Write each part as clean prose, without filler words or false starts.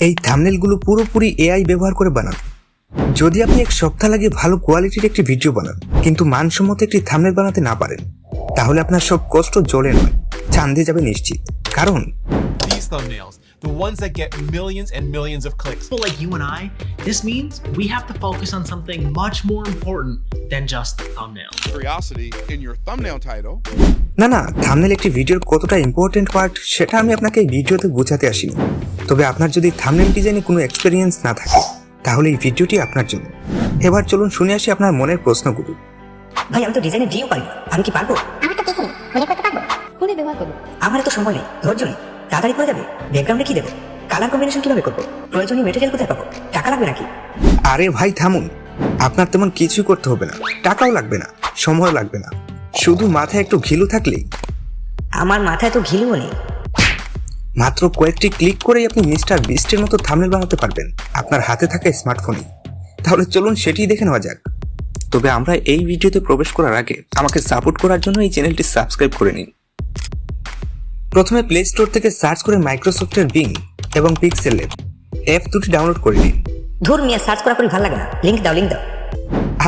এই থাম্বনেলগুলো পুরোপুরি এআই ব্যবহার করে বানানো। যদি আপনি এক সপ্তাহ লাগে ভালো কোয়ালিটির একটি ভিডিও বানান কিন্তু মানসম্মত একটি থাম্বনেল বানাতে না পারেন, তাহলে আপনার সব কষ্ট জলে নয়, চাঁদে যাবে নিশ্চিত। কারণ these thumbnails, the ones that get millions and millions of clicks. People like you and I, this means we have to focus on something much more important than just the thumbnail. Curiosity in your thumbnail title. না, thumbnail একটি ভিডিওর কতটা important part সেটা আমি আপনাকে এই ভিডিওতে বোঝাতে আসিনি। তবে আপনার যদি থাম্বনেল ডিজাইনে কোনো এক্সপেরিয়েন্স না থাকে, তাহলে এই ভিডিওটি আপনার জন্য। এবার চলুন শুনে আসি আপনার মনের প্রশ্নগুলো। ভাই আমি তো ডিজাইনে ডিও পারি না, আমি কি পারবো? আমার তো কিছু নেই, মনে করতে পারবো কোনে ব্যবহার করবো। আমার তো সময় নেই, ধৈর্য নেই, তাড়াতাড়ি করে যাবে। ব্যাকগ্রাউন্ডে কি দেবো, কালার কম্বিনেশন কিভাবে করবো, প্রয়োজনীয় মেটেরিয়াল কোথায় পাবো, টাকা লাগবে নাকি? আরে ভাই থামুন, আপনার তেমন কিছুই করতে হবে না, টাকাও লাগবে না, সময় লাগবে না, শুধু মাথায় একটু ঘিলু থাকলেই। আমার মাথায় তো ঘিলুও নেই। মাত্র কয়েকটি ক্লিক করেই আপনি মিস্টার বিস্টের মতো থাম্বনেল বানাতে পারবেন আপনার হাতে থাকা স্মার্টফোনে। তাহলে চলুন সেটিই দেখে নেওয়া যাক। তবে আমরা এই ভিডিওতে প্রবেশ করার আগে আমাকে সাপোর্ট করার জন্য এই চ্যানেলটি সাবস্ক্রাইব করে নিন। প্রথমে প্লে স্টোর থেকে সার্চ করে মাইক্রোসফটের বিং এবং পিক্সেল ল্যাব অ্যাপ দুটি ডাউনলোড করে নিন। ধুর মিয়া, সার্চ করা করে ভালো লাগে না, লিংক দাও, লিংক দাও।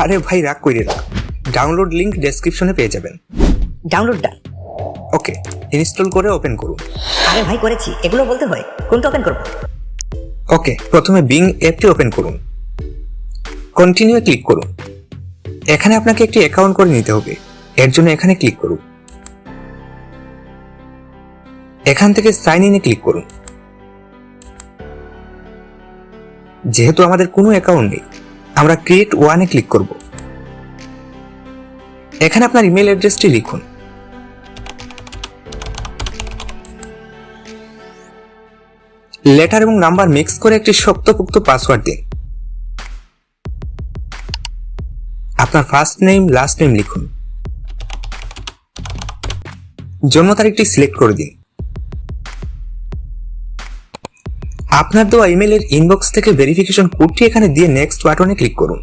আরে ভাই রাগ কইরেন না, ডাউনলোড লিংক ডেসক্রিপশনে পেয়ে যাবেন। ডাউনলোড ডান। ওকে, ইনস্টল করে ওপেন করুন। আরে ভাই করেছি, এগুলো বলতে হয়, কোনটা ওপেন করবো? ওকে, প্রথমে বিং অ্যাপটি ওপেন করুন, কন্টিনিউ ক্লিক করুন। এখানে আপনাকে একটি অ্যাকাউন্ট করে নিতে হবে, এর জন্য এখানে ক্লিক করুন। এখান থেকে সাইন ইনে ক্লিক করুন। যেহেতু আমাদের কোনো অ্যাকাউন্ট নেই, আমরা ক্রিয়েট ওয়ানে ক্লিক করব। এখানে আপনার ইমেল অ্যাড্রেসটি লিখুন। লেটার এবং নাম্বার মিক্স করে একটি শক্তপোক্ত পাসওয়ার্ড দিন। আপনার ফার্স্ট নেম লাস্ট নেম লিখুন। জন্ম তারিখটি সিলেক্ট করে দিন। আপনার দেওয়া ইমেলের ইনবক্স থেকে ভেরিফিকেশন কোডটি এখানে দিয়ে নেক্সট বাটনে ক্লিক করুন।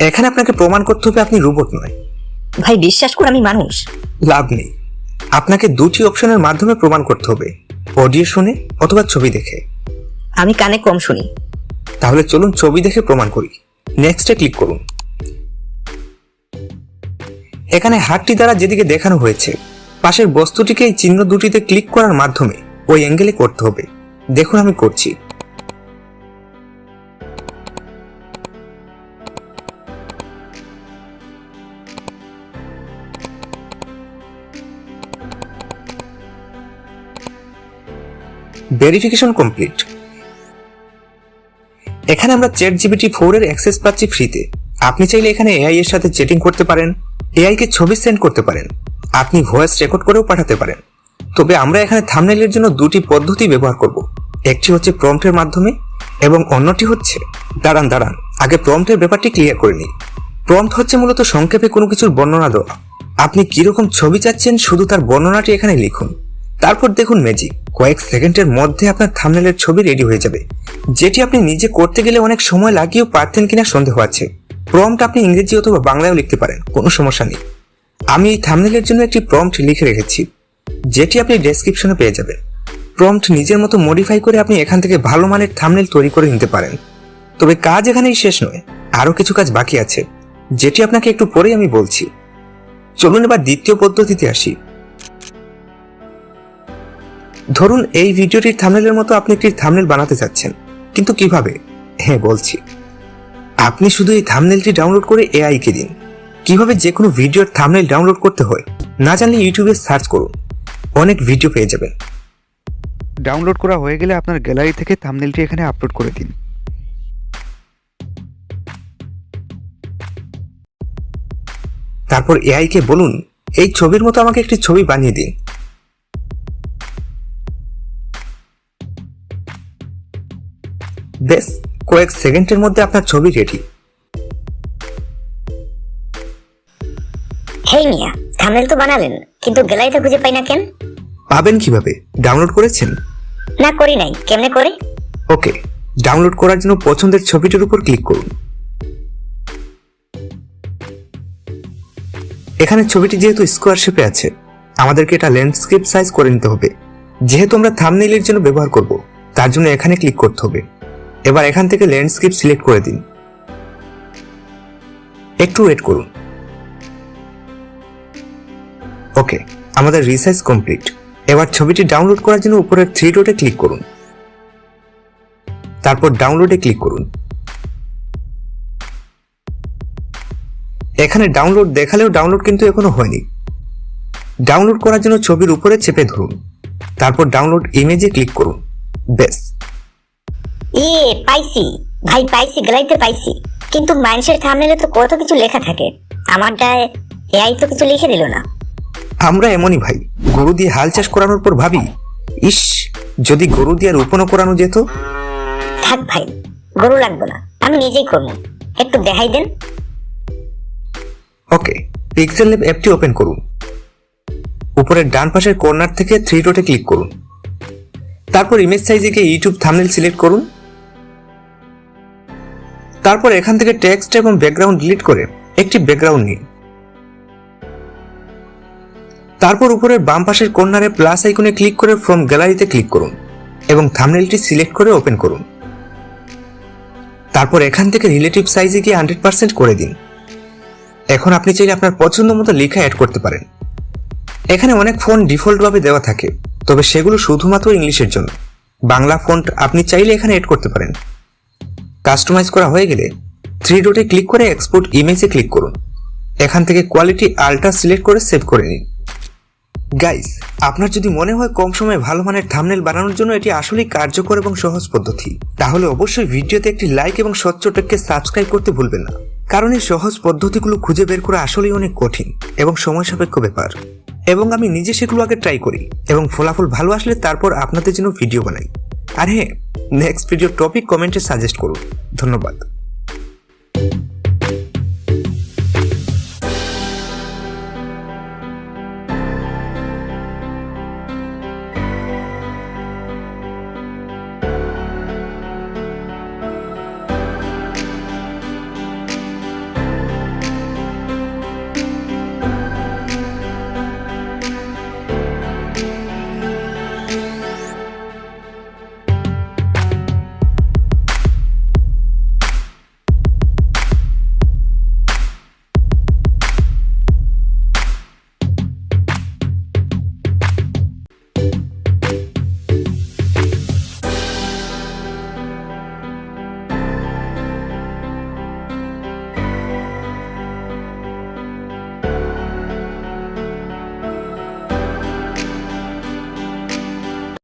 এখানে আপনাকে প্রমাণ করতে হবে আপনি রোবট নয়। ভাই বিশ্বাস কর, আমি মানুষ। লাভ নেই, আপনাকে দুটি অপশনের মাধ্যমে প্রমাণ করতে হবে, অডিও শুনে অথবা ছবি দেখে। আমি কানে কম শুনি। তাহলে চলুন ছবি দেখে প্রমাণ করি। নেক্সটে ক্লিক করুন। এখানে হাতটি দ্বারা যেদিকে দেখানো হয়েছে পাশের বস্তুটিকে এই চিহ্ন দুটিতে ক্লিক করার মাধ্যমে ওই অ্যাঙ্গেলে করতে হবে। দেখুন আমি করছি। Verification complete. এখানে আমরা ChatGPT-4 এর অ্যাক্সেস পাচ্ছি ফ্রিতে। আপনি চাইলে এখানে এআই এর সাথে চ্যাটিং করতে পারেন, এআই কে ছবি সেন্ড করতে পারেন, আপনি ভয়েস রেকর্ড করেও পাঠাতে পারেন। তবে আমরা এখানে থাম্বনেলের জন্য দুটি পদ্ধতি ব্যবহার করব। একটি হচ্ছে প্রম্পটের মাধ্যমে এবং অন্যটি হচ্ছে দাঁড়ান আগে প্রম্পটের ব্যাপারটি ক্লিয়ার করে নিই। প্রম্পট হচ্ছে মূলত সংক্ষেপে কোনো কিছুর বর্ণনা দেওয়া। আপনি কিরকম ছবি চাচ্ছেন শুধু তার বর্ণনাটি এখানে লিখুন, তারপর দেখুন ম্যাজিক, কয়েক সেকেন্ডের মধ্যে আপনার থাম্বনেলের ছবি রেডি হয়ে যাবে, যেটি আপনি নিজে করতে গেলে অনেক সময় লাগিয়েও পারতেন কিনা সন্দেহ আছে। প্রম্পট আপনি ইংরেজি অথবা বাংলায়ও লিখতে পারেন, কোনো সমস্যা নেই। আমি এই থাম্বনেলের জন্য একটি প্রম্পট লিখে রেখেছি, যেটি আপনি ডেসক্রিপশনে পেয়ে যাবেন। প্রম্পট নিজের মতো মডিফাই করে আপনি এখান থেকে ভালো মানের থাম্বনেল তৈরি করে নিতে পারেন। তবে কাজ এখানেই শেষ নয়, আরও কিছু কাজ বাকি আছে, যেটি আপনাকে একটু পরেই আমি বলছি। চলুন এবার দ্বিতীয় পদ্ধতিতে আসি। ধরুন এই ভিডিওটির থাম্বনেলের মতো আপনি একটি থাম্বনেল বানাতে চাচ্ছেন, কিন্তু কিভাবে? হ্যাঁ বলছি। আপনি শুধু এই থাম্বনেলটি ডাউনলোড করে এআই কে দিন। কিভাবে যে কোনো ভিডিওর থাম্বনেল ডাউনলোড করতে হয় না জানলে ইউটিউবে সার্চ করুন, অনেক ভিডিও পেয়ে যাবেন। ডাউনলোড করা হয়ে গেলে আপনার গ্যালারি থেকে থাম্বনেলটি এখানে আপলোড করে দিন। তারপর এআই কে বলুন এই ছবির মতো আমাকে একটি ছবি বানিয়ে দিন। বেশ, কয়েক সেকেন্ডের মধ্যে আপনার ছবি রেডি। হেই মিয়া, থাম্বনেল তো বানালেন, কিন্তু গ্যালারিতে খুঁজে পাই না কেন? পাবেন কিভাবে? ডাউনলোড করেছেন? না করি নাই, কেমনে করে? ওকে, ডাউনলোড করার জন্য পছন্দের ছবিটির উপর ক্লিক করুন। এখানে ছবিটি যেহেতু স্কোয়ার শেপে আছে, আমাদেরকে এটা ল্যান্ডস্কেপ সাইজ করে নিতে হবে। যেহেতু আমরা থাম্বনেইলের জন্য ব্যবহার করব, তার জন্য এখানে ক্লিক করতে হবে। এবার এখান থেকে ল্যান্ডস্কেপ সিলেক্ট করে দিন। একটু ওয়েট করুন। ওকে, আমাদের রিসাইজ কমপ্লিট। এবার ছবিটি ডাউনলোড করার জন্য উপরের 3 ডটে ক্লিক করুন, তারপর ডাউনলোডে ক্লিক করুন। এখানে ডাউনলোড দেখালেও ডাউনলোড কিন্তু এখনো হয়নি। ডাউনলোড করার জন্য ছবির উপরে চেপে ধরুন, তারপর ডাউনলোড ইমেজে ক্লিক করুন। বেশ, পাইছি ভাই, পাইছি, গ্যালারিতে পাইছি। কিন্তু মানুষের থাম্বনেইলে তো কত কিছু লেখা থাকে, আমারটায় এআই তো কিছু লিখে দিল না। আমরা এমনই ভাই, গরু দিয়ে হাল চাষ করানোর পর ভাবি, ইস যদি গরু দিয়ে রোপণও করানো যেত। থাক ভাই, গরু লাগবে না, আমি নিজেই করবো, একটু দেখাই দেন। ওকে, পিক্সেল ল্যাব অ্যাপটি ওপেন করুন। উপরের ডান পাশের কর্নার থেকে 3 ডটে ক্লিক করুন, তারপর ইমেজ সাইজে গিয়ে ইউটিউব থাম্বনেইল সিলেক্ট করুন। তারপর এখান থেকে টেক্সট এবং ব্যাকগ্রাউন্ড ডিলিট করে একটি ব্যাকগ্রাউন্ড নিন। তারপর উপরের বাম পাশের কর্নারে প্লাস আইকনে ক্লিক করে ফ্রম গ্যালারিতে ক্লিক করুন এবং থাম্বনেইলটি সিলেক্ট করে ওপেন করুন। তারপর এখান থেকে রিলেটিভ সাইজে গিয়ে 100% করে দিন। এখন আপনি চাইলে আপনার পছন্দ মতো লেখা অ্যাড করতে পারেন। এখানে অনেক ফন্ট ডিফল্টভাবে দেওয়া থাকে, তবে সেগুলো শুধুমাত্র ইংলিশের জন্য। বাংলা ফন্ট আপনি চাইলে এখানে অ্যাড করতে পারেন। কাস্টমাইজ করা হয়ে গেলে 3 ডটে ক্লিক করে এক্সপোর্ট ইমেজে ক্লিক করুন। এখান থেকে কোয়ালিটি আল্ট্রা সিলেক্ট করে সেভ করে নিন। গাইস, আপনার যদি মনে হয় কম সময়ে ভালো মানের থাম্বনেইল বানানোর জন্য এটি আসলেই কার্যকর এবং সহজ পদ্ধতি, তাহলে অবশ্যই ভিডিওতে একটি লাইক এবং সচ্চটকে সাবস্ক্রাইব করতে ভুলবেন না। কারণ এই সহজ পদ্ধতিগুলো খুঁজে বের করা আসলেই অনেক কঠিন এবং সময় সাপেক্ষ ব্যাপার, এবং আমি নিজে সেগুলো আগে ট্রাই করি এবং ফলাফল ভালো আসলে তারপর আপনাদের জন্য ভিডিও বানাই। আর হ্যাঁ, নেক্সট ভিডিও টপিক কমেন্টে সাজেস্ট করুন। ধন্যবাদ।